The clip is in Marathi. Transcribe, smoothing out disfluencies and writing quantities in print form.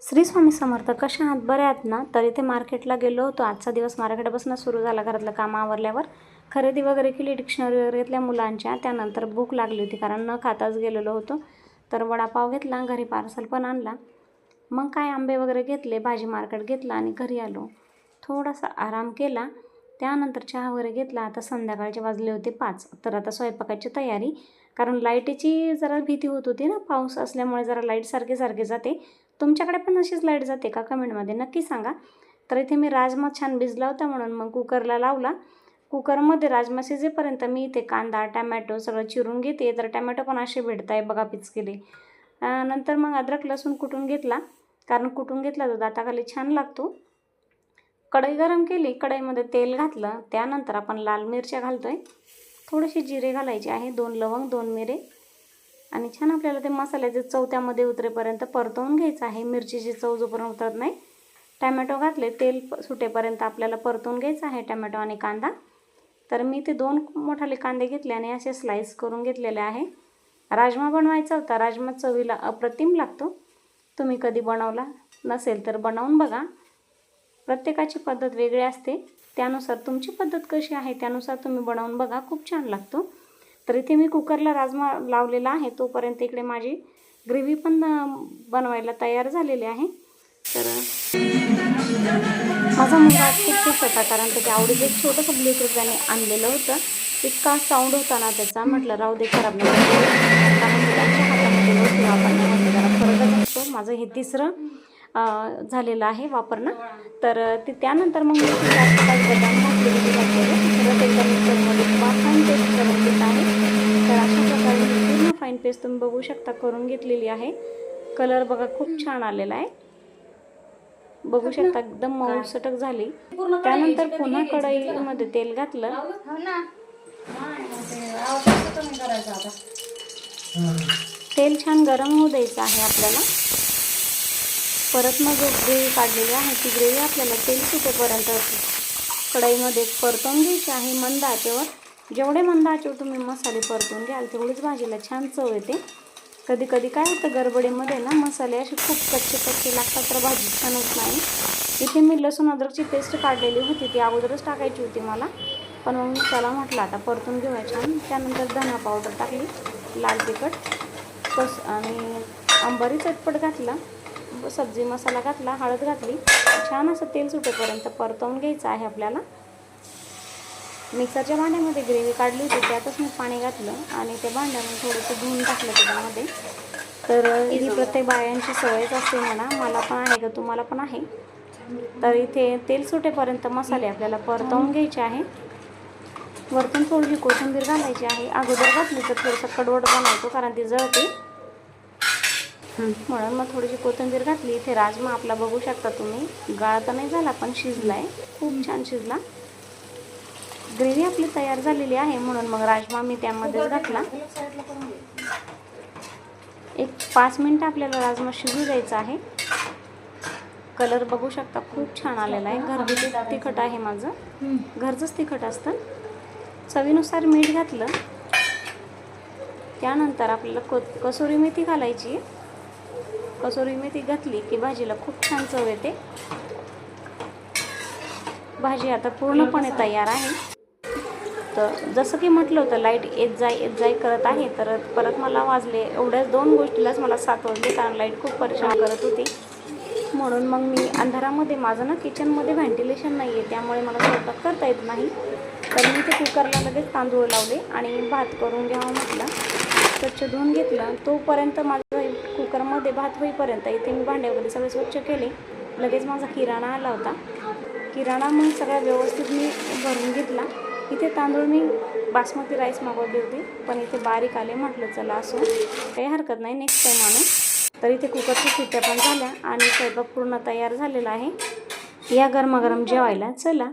श्री स्वामी समर्थ. कशा आहात? बरे आहात ना? तर इथे मार्केटला गेलो होतो. आजचा दिवस मार्केटपासून सुरू झाला. घरातलं काम आवरल्यावर खरेदी वगैरे केली, डिक्शनरी वगैरे घेतल्या मुलांच्या. त्यानंतर भूक लागली होती कारण न खाताच गेलेलो होतो. तर वडापाव घेतला, घरी पार्सल पण आणला. मग काय आंबे वगैरे घेतले, भाजी मार्केट घेतला आणि घरी आलो. थोडासा आराम केला. त्यानंतर चहा वगैरे घेतला. आता संध्याकाळचे वाजले होते 5. तर आता स्वयंपाकाची तयारी. कारण लाईटीची जरा भीती होत होती ना, पाऊस असल्यामुळे जरा लाईट सारखे जाते. तुमच्याकडे पण अशीच लाईट जाते का? कमेंटमध्ये नक्की सांगा. तर इथे मी राजमा छान भिजला होता म्हणून मग कुकरला लावला. कुकरमध्ये राजमा शिजेपर्यंत मी इथे कांदा टमॅटो सगळं चिरून घेते. तर टमॅटो पण असे भेटत आहे बघा, पिचकेले. नंतर मग अद्रक लसूण कुटून घेतला, कारण कुटून घेतला तर दाताखाली छान लागतो. कढई गरम केली, कढईमध्ये तेल घातलं. त्यानंतर आपण लाल मिरच्या घालतोय, थोडेसे जिरे घालायचे आहे, 2 लवंग 2 मिरे. आणि छान आपल्याला ते मसाल्याचे चव त्यामध्ये उतरेपर्यंत परतवून घ्यायचं आहे. मिरचीची चव जोपर्यंत उतरत नाही. टमॅटो घातले, तेल सुटेपर्यंत आपल्याला परतवून घ्यायचं आहे टमॅटो आणि कांदा. तर मी ते 2 मोठाले कांदे घेतले आणि असे स्लाईस करून घेतलेले आहे. राजमा बनवायचा होता. राजमा चवीला अप्रतिम लागतो. तुम्ही कधी बनवला नसेल तर बनवून बघा. प्रत्येकाची पद्धत वेगळी असते, त्यानुसार तुमची पद्धत कशी आहे त्यानुसार तुम्ही बनवून बघा, खूप छान लागतो. तर इथे मी कुकरला राजमा लावलेला आहे. तोपर्यंत इकडे माझी ग्रेव्ही पण बनवायला तयार झालेली आहे. तर माझा मुलगा खूप खुश होता कारण त्याच्या आवडीचं एक छोटंसं ब्लूटूथ त्याने आणलेलं होतं. इतका साऊंड होता ना त्याचा, म्हटलं राहू दे, खराब नाही कारण मुलांच्या हातामध्ये वस्तू वापरण्यामध्ये जरा फरकच असतो. माझं हे 3रं झालेलं आहे वापरणं. तर त्यानंतर मग मी बदाम परत एकदा मिक्सरमध्ये फाईन पेस्ट करून घेत आहे. तर अशा प्रकारे पूर्ण फाईन पेस्ट तुम्ही बघू शकता करून घेतलेली आहे. कलर बघा खूप छान आलेला आहे, बघू शकता, एकदम मऊसटक झाली. त्यानंतर पुन्हा कढईमध्ये तेल घातलं. तेल छान गरम होऊ द्यायचं आहे आपल्याला. परत मग ग्रेव्ही काढलेली आहे ती ग्रेव्ही आपल्याला तेल सुटेपर्यंत कढईमध्ये परतवून घ्यायची आहे मंद आचेवर. जेवढे मंद आचेवर तुम्ही मसाले परतवून घ्याल तेवढीच भाजीला छान चव येते. कधी कधी काय होतं, गडबडीमध्ये ना मसाले असे खूप कच्चे लागतात तर भाजी छान होत नाही. इथे मी लसूण अद्रकची पेस्ट काढलेली होती, ती अगोदरच टाकायची होती मला, पण मग त्याला म्हटलं आता परतून घेऊया छान. त्यानंतर धना पावडर टाकली, लाल तिखट आणि अंबारी चटपट घातला, सब्जी मसाला घातला, हळद घातली. छान असं तेल सुटेपर्यंत परतवून घ्यायचं आहे आपल्याला. मिक्सरच्या भांड्यामध्ये ग्रेव्ही काढली होती, त्यातच मी पाणी घातलं आणि त्या भांड्यामध्ये थोडंसं धुवून टाकलं त्याच्यामध्ये. तर ही प्रत्येक बायांची सवयच असते म्हणा, मला पण आहे का तुम्हाला पण आहे. तर इथे तेल सुटेपर्यंत मसाले आपल्याला परतवून घ्यायचे आहे. वरतून थोडीशी कोथिंबीर घालायची आहे. अगोदर घातली तर थोडंसं कडवट बनवतो कारण ती जळते, म्हणून मग थोडीशी कोथिंबीर घातली. इथे राजमा आपला बघू शकता तुम्ही, गाळा तर नाही झाला पण शिजला आहे, खूप छान शिजला. ग्रेव्ही आपली तयार झालेली आहे म्हणून मग राजमा मी त्यामध्येच घातला. एक 5 मिनटं आपल्याला राजमा शिजू द्यायचा आहे. कलर बघू शकता खूप छान आलेला आहे. घरगुती तिखट आहे माझं, घरचंच तिखट असतं. चवीनुसार मीठ घातलं. त्यानंतर आपल्याला कसुरी मेथी घालायची. कसुरी मेथी घातली की भाजीला खूप छान चव येते. भाजी आता पूर्णपणे तयार आहे. तर जसं की म्हटलं होतं लाईट येत जाई करत आहे. तर परत मला वाजले एवढ्याच 2 गोष्टीलाच मला 7 वाजले कारण लाईट खूप परेशान करत होती. म्हणून मग मी अंधारामध्ये, माझं ना किचनमध्ये व्हेंटिलेशन नाही आहे त्यामुळे मला स्वयंपाक करता येत नाही. तर मी ते कुकरला लगेच तांदूळ लावले आणि भात करून घ्यावं म्हटलं. स्वच्छ धुवून घेतलं. तोपर्यंत माझं कुकरमध्ये भात होईपर्यंत इथे मी भांडे वगैरे सगळे स्वच्छ केले. लगेच माझा किराणा आला होता. किराणा मग सगळा व्यवस्थित मी भरून घेतला. इथे तांदूळ मी बासमती राईस मागवली होती पण इथे बारीक आले, म्हटलं चला असो काही हरकत नाही, नेक्स्ट टाईम आणू. तर इथे कुकरच्या शिट्ट्या पण झाल्या आणि स्वयंपाक पूर्ण तयार झालेला आहे. या गरमागरम जेवायला चला.